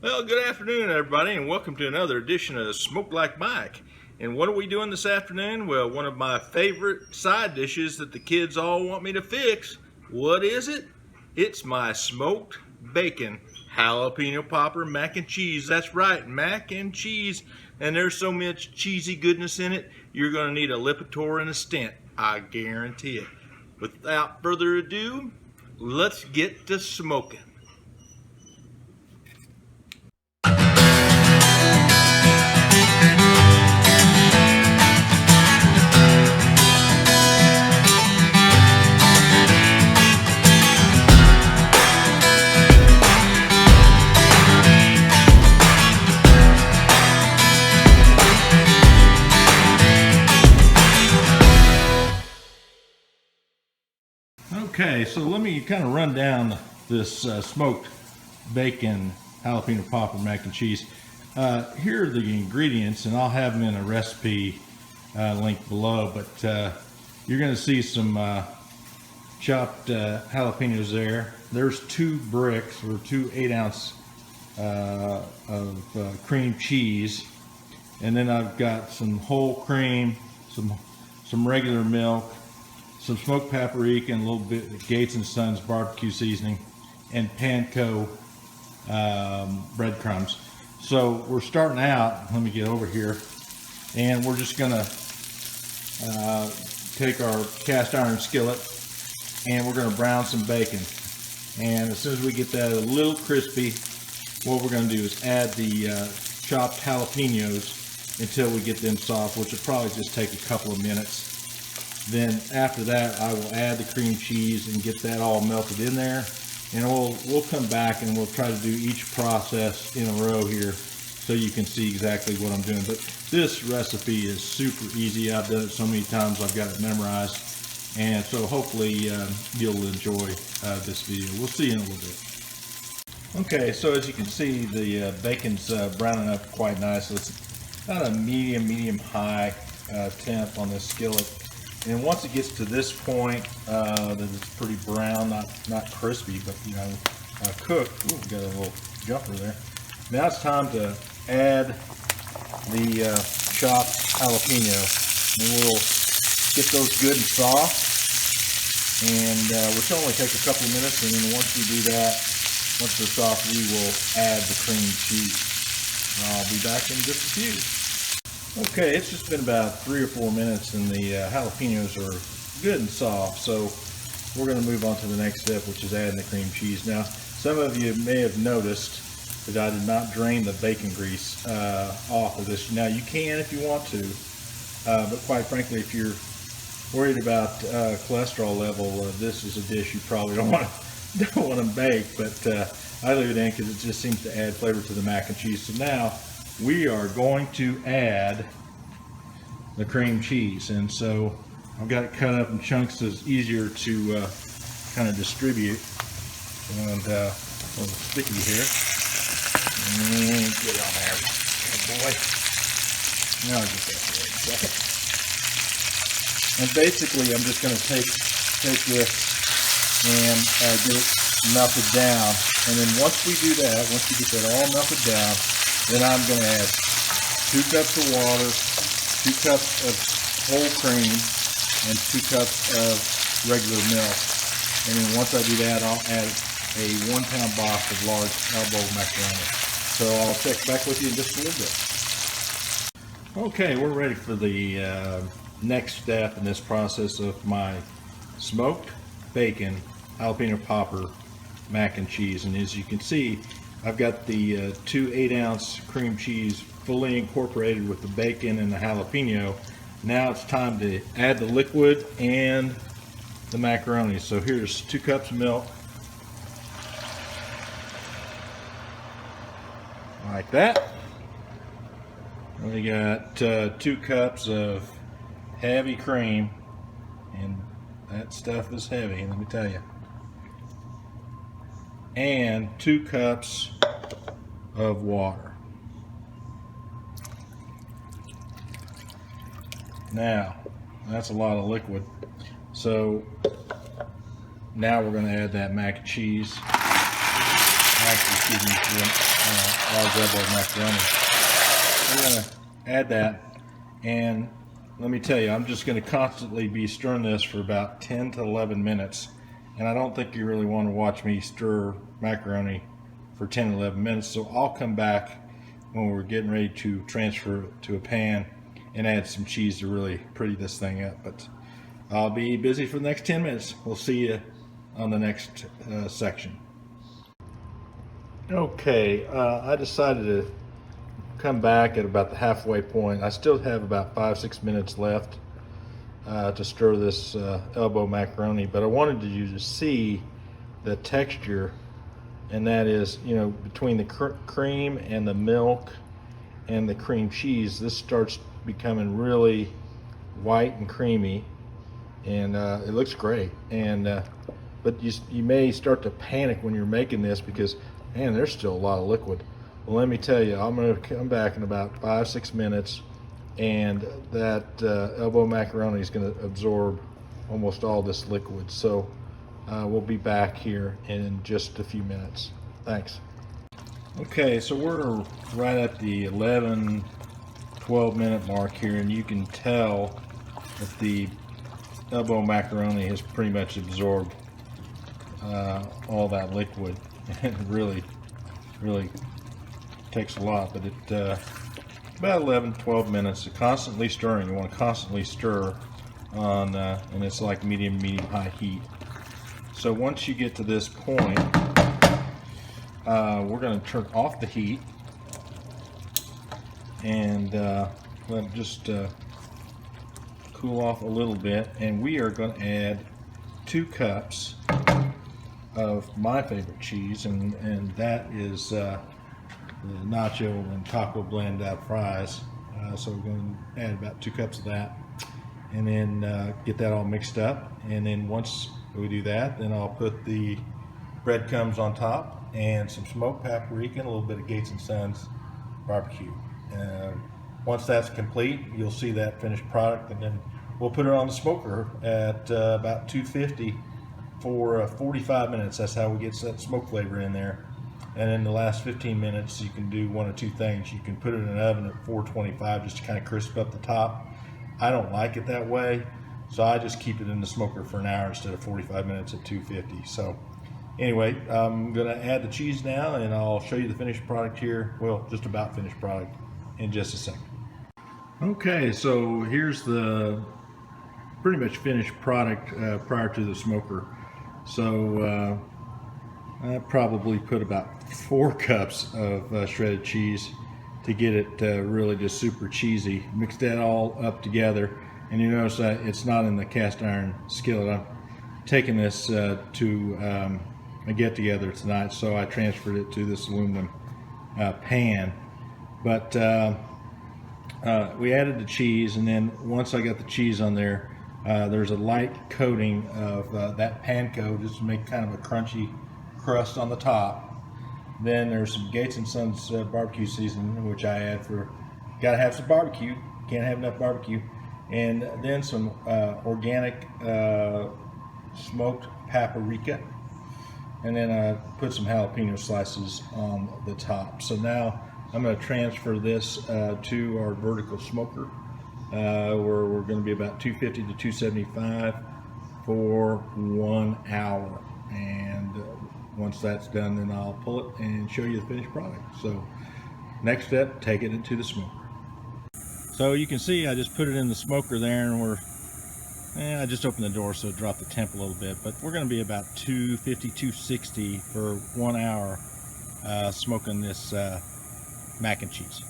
Well, good afternoon, everybody, and welcome to another edition of Smoke Like Mike. And what are we doing this afternoon? Well, one of my favorite side dishes that the kids all want me to fix. What is it? It's my smoked bacon jalapeno popper mac and cheese. That's right, mac and cheese. And there's so much cheesy goodness in it, you're going to need a Lipitor and a stent. I guarantee it. Without further ado, let's get to smoking. Okay, so let me kind of run down this smoked bacon jalapeno popper mac and cheese. Here are the ingredients, and I'll have them in a recipe link below, but you're going to see some chopped jalapenos there. There's 2 bricks or 2 8-ounce of cream cheese, and then I've got some whole cream, some regular milk, some smoked paprika, and a little bit of Gates & Sons barbecue seasoning, and Panko breadcrumbs. So we're starting out, let me get over here, and we're just gonna take our cast iron skillet and we're gonna brown some bacon. And as soon as we get that a little crispy, what we're gonna do is add the chopped jalapenos until we get them soft, which will probably just take a couple of minutes. Then after that, I will add the cream cheese and get that all melted in there. And we'll come back and we'll try to do each process in a row here so you can see exactly what I'm doing. But this recipe is super easy. I've done it so many times, I've got it memorized. And so hopefully you'll enjoy this video. We'll see you in a little bit. Okay, so as you can see, the bacon's browning up quite nicely. It's about a medium-high temp on this skillet. And once it gets to this point, that it's pretty brown, not crispy, but cooked. Ooh, we got a little jumper there. Now it's time to add the chopped jalapeno, and we'll get those good and soft. And which will only take a couple of minutes. And then once we do that, once they're soft, we will add the cream cheese. I'll be back in just a few. Okay, it's just been about 3 or 4 minutes and the jalapenos are good and soft, so we're going to move on to the next step, which is adding the cream cheese. Now, some of you may have noticed that I did not drain the bacon grease off of this. Now, you can if you want to, but quite frankly, if you're worried about cholesterol level, this is a dish you probably don't want to bake, but I leave it in because it just seems to add flavor to the mac and cheese. So now, we are going to add the cream cheese, and so I've got it cut up in chunks so it's easier to kind of distribute. And a little sticky here. And get it on there. Good boy. Now I'll get that for a second. And basically I'm just going to take this and get it melted down. And then once we do that, once we get that all melted down, then I'm going to add 2 cups of water, 2 cups of whole cream, and 2 cups of regular milk. And then once I do that, I'll add a 1-pound box of large elbow macaroni. So I'll check back with you in just a little bit. Okay, we're ready for the next step in this process of my smoked bacon jalapeno popper mac and cheese. And as you can see, I've got the 2 8-ounce cream cheese fully incorporated with the bacon and the jalapeno. Now it's time to add the liquid and the macaroni. So here's 2 cups of milk, like that. We got 2 cups of heavy cream, and that stuff is heavy, let me tell you. And 2 cups of water. Now, that's a lot of liquid. So now we're going to add that mac and cheese. actually, excuse me, large elbow macaroni. We're going to add that, and let me tell you, I'm just going to constantly be stirring this for about 10 to 11 minutes, and I don't think you really want to watch me stir macaroni for 10 to 11 minutes, so I'll come back when we're getting ready to transfer it to a pan and add some cheese to really pretty this thing up. But I'll be busy for the next 10 minutes. We'll see you on the next section. Okay, I decided to come back at about the halfway point. I still have about 5-6 minutes left to stir this elbow macaroni, but I wanted you to see the texture, and that is, you know, between the cream and the milk and the cream cheese, this starts becoming really white and creamy, and it looks great. And but you may start to panic when you're making this because, man, there's still a lot of liquid. Well, let me tell you, I'm going to come back in about 5-6 minutes, and that elbow macaroni is going to absorb almost all this liquid. So we'll be back here in just a few minutes. Thanks. Okay, so we're right at the 11-12 minute mark here, and you can tell that the elbow macaroni has pretty much absorbed all that liquid. It really takes a lot, but it about 11-12 minutes, constantly stirring. You want to constantly stir on, and it's like medium high heat. So once you get to this point, we're going to turn off the heat and let it just cool off a little bit, and we are going to add 2 cups of my favorite cheese, and that is the nacho and taco blend fries. So we're going to add about 2 cups of that, and then get that all mixed up. And then once we do that, then I'll put the breadcrumbs on top and some smoked paprika and a little bit of Gates & Sons barbecue. Once that's complete, you'll see that finished product, and then we'll put it on the smoker at about 250 for 45 minutes. That's how we get that smoke flavor in there. And in the last 15 minutes, you can do one of 2 things. You can put it in an oven at 425 just to kind of crisp up the top. I don't like it that way, so I just keep it in the smoker for an hour instead of 45 minutes at 250. So anyway, I'm going to add the cheese now, and I'll show you the finished product here. Well, just about finished product in just a second. Okay, so here's the pretty much finished product prior to the smoker. So I probably put about 4 cups of shredded cheese to get it really just super cheesy. Mix that all up together, and you notice that it's not in the cast iron skillet. I'm taking this to a get together tonight, so I transferred it to this aluminum pan. But we added the cheese, and then once I got the cheese on there, there's a light coating of that Panko just to make kind of a crunchy crust on the top. Then there's some Gates & Sons barbecue seasoning, which I add for, gotta have some barbecue, can't have enough barbecue. And then some organic smoked paprika. And then I put some jalapeno slices on the top. So now I'm going to transfer this to our vertical smoker, where we're going to be about 250 to 275 for 1 hour. And once that's done, then I'll pull it and show you the finished product. So next step, take it into the smoker. So you can see I just put it in the smoker there, and I just opened the door so it dropped the temp a little bit, but we're going to be about 250, 260 for 1 hour smoking this mac and cheese.